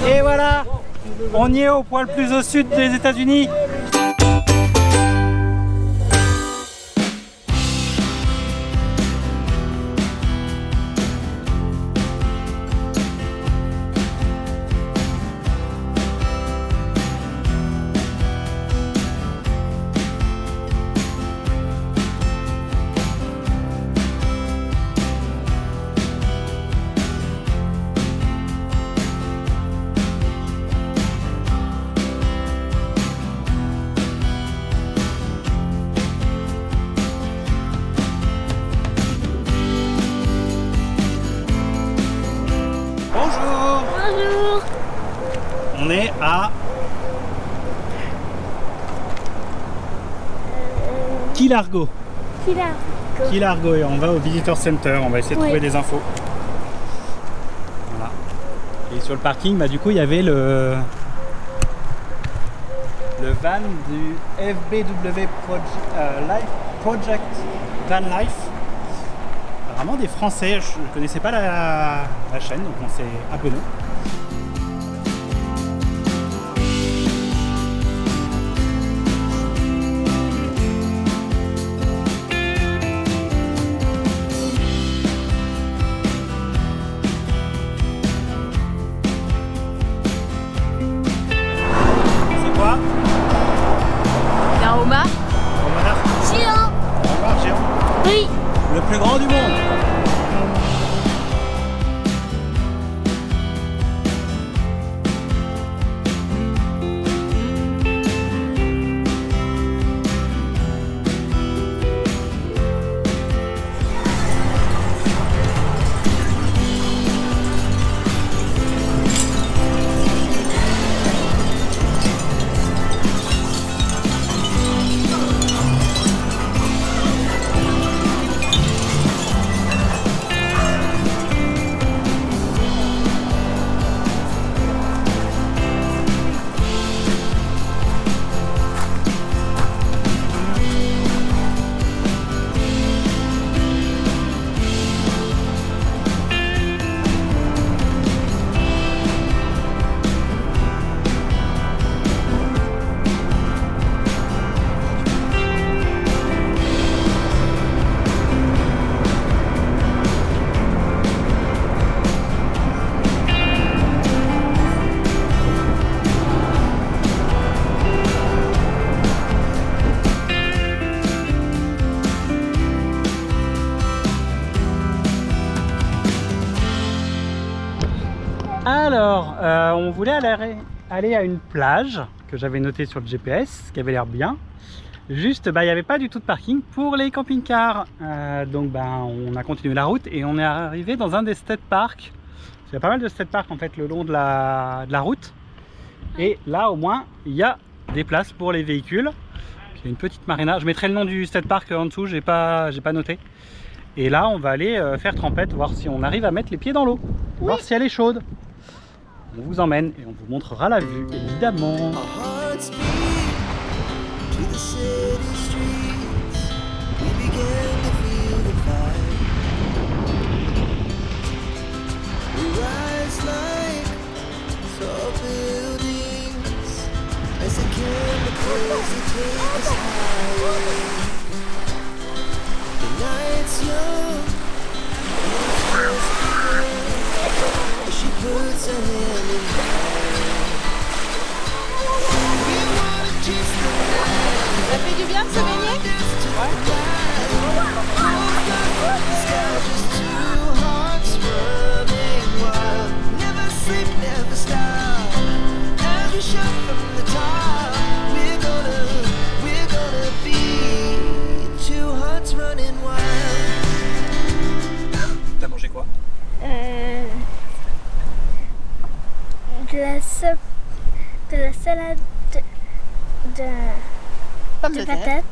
Et voilà, on y est au point le plus au sud des États-Unis. Bonjour. Bonjour. On est à Key Largo. Key Largo et on va au Visitor Center, on va essayer de trouver des infos. Voilà. Et sur le parking, bah, du coup il y avait le van du FBW Project Van Life. Vraiment des Français, je ne connaissais pas la chaîne, donc on s'est abonné. C'est quoi? Un homard? Homard Géant. Homard géant. Oui. Le plus grand du monde. Alors, on voulait aller à une plage que j'avais notée sur le GPS, qui avait l'air bien. Juste, bah, il n'y avait pas du tout de parking pour les camping-cars. Donc, bah, on a continué la route et on est arrivé dans un des state parks. Il y a pas mal de state parks en fait le long de la route. Et là, au moins, il y a des places pour les véhicules. Il y a une petite marina. Je mettrai le nom du state park en dessous, j'ai pas noté. Et là, on va aller faire trempette, voir si on arrive à mettre les pieds dans l'eau, voir si elle est chaude. On vous emmène et on vous montrera la vue, évidemment. Ça fait du bien de se baigner? T'as mangé quoi? De la salade de Pommes de terre. patates,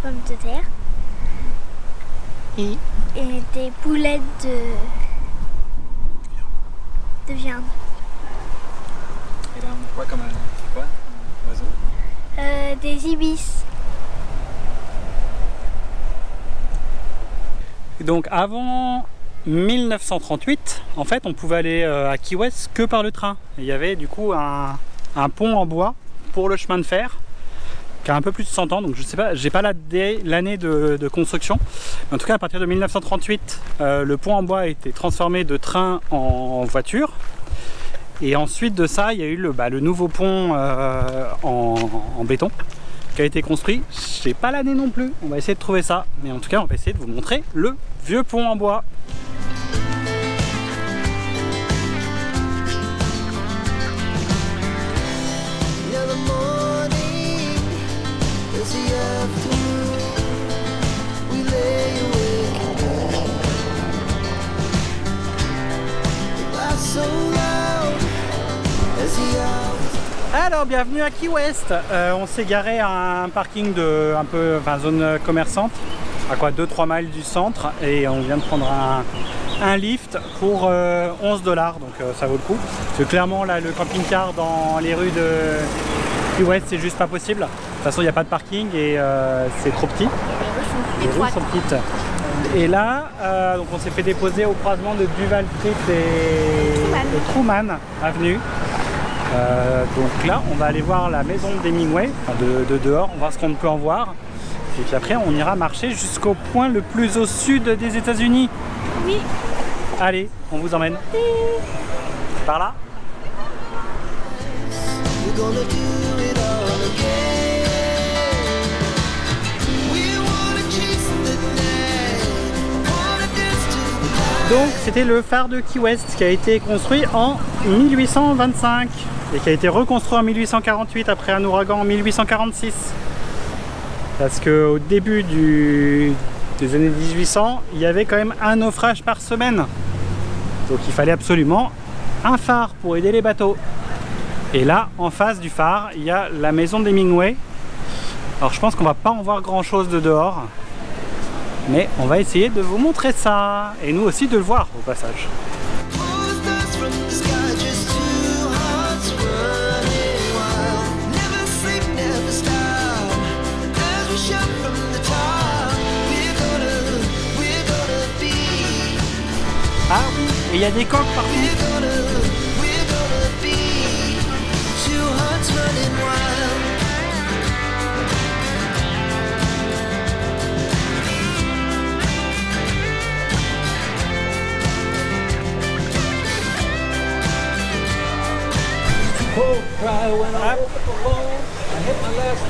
pommes de terre Et et des boulettes de viande. Et là, on a quoi comme c'est quoi? Oiseau? Des ibis. Donc avant 1938, en fait, on pouvait aller à Key West que par le train. Et il y avait du coup un pont en bois pour le chemin de fer qui a un peu plus de 100 ans, donc je sais pas, j'ai pas l'année de construction. En tout cas, à partir de 1938, le pont en bois a été transformé de train en voiture. Et ensuite de ça, il y a eu le nouveau pont en béton qui a été construit. Je sais pas l'année non plus, on va essayer de trouver ça. Mais en tout cas, on va essayer de vous montrer le vieux pont en bois. Alors bienvenue à Key West. On s'est garé à un parking de zone commerçante à quoi 2-3 miles du centre et on vient de prendre un lift pour 11 $, donc ça vaut le coup. Parce que clairement là le camping-car dans les rues de Key West c'est juste pas possible. De toute façon il n'y a pas de parking et c'est trop petit. Les rues sont petites. Et là, donc on s'est fait déposer au croisement de Duval Street et Truman Avenue. Donc là, on va aller voir la maison d'Hemingway, de dehors, on va voir ce qu'on peut en voir. Et puis après, on ira marcher jusqu'au point le plus au sud des États-Unis. Oui. Allez, on vous emmène. Par là. Donc c'était le phare de Key West qui a été construit en 1825 et qui a été reconstruit en 1848 après un ouragan en 1846. Parce qu'au début des années 1800, il y avait quand même un naufrage par semaine. Donc il fallait absolument un phare pour aider les bateaux. Et là, en face du phare, il y a la maison d'Hemingway. Alors je pense qu'on va pas en voir grand chose de dehors. Mais on va essayer de vous montrer ça, et nous aussi de le voir au passage. Ah oui, et il y a des coques partout.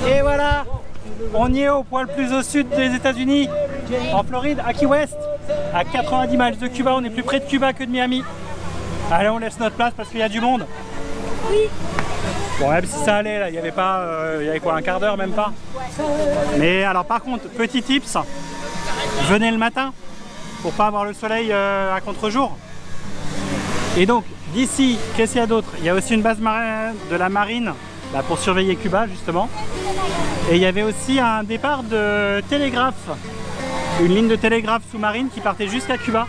Et voilà, on y est au point le plus au sud des États-Unis, en Floride, à Key West, à 90 miles de Cuba. On est plus près de Cuba que de Miami. Allez, on laisse notre place parce qu'il y a du monde. Oui. Bon, même si ça allait, là, il y avait pas, il y avait quoi, un quart d'heure, même pas. Mais alors, par contre, petit tips, venez le matin pour pas avoir le soleil à contre-jour. Et donc, d'ici, qu'est-ce qu'il y a d'autre? Il y a aussi une base de la marine là, pour surveiller Cuba, justement. Et il y avait aussi un départ de télégraphe, une ligne de télégraphe sous-marine qui partait jusqu'à Cuba.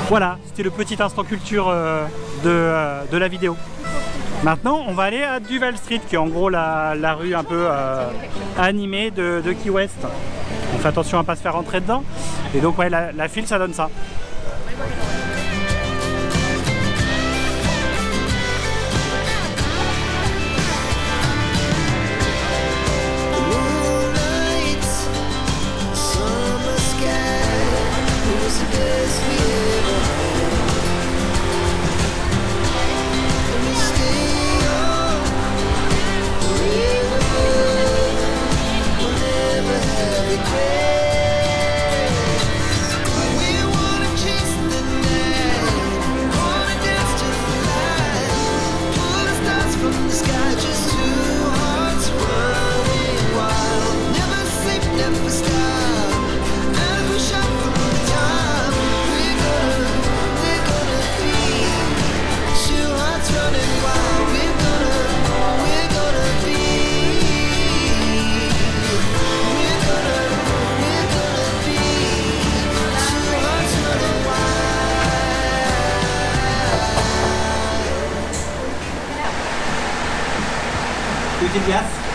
Voilà, c'était le petit instant culture de la vidéo. Maintenant, on va aller à Duval Street, qui est en gros la rue un peu animée de Key West. On fait attention à ne pas se faire rentrer dedans. Et donc, ouais, la file, ça donne ça.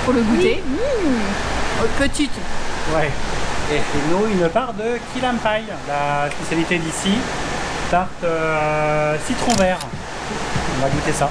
Pour le goûter. Petite. Ouais. Et chez nous, une part de key lime pie, la spécialité d'ici, tarte citron vert. On va goûter ça.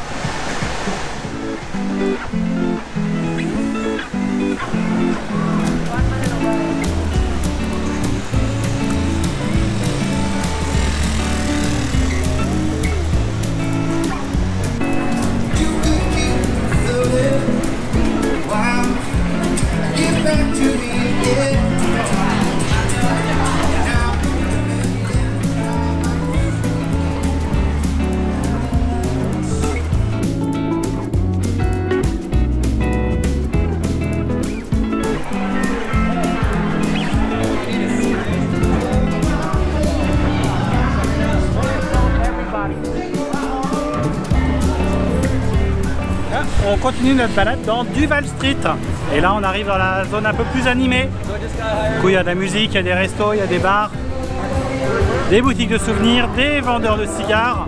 On continue notre balade dans Duval Street et là on arrive dans la zone un peu plus animée. Du coup il y a de la musique, il y a des restos, il y a des bars, des boutiques de souvenirs, des vendeurs de cigares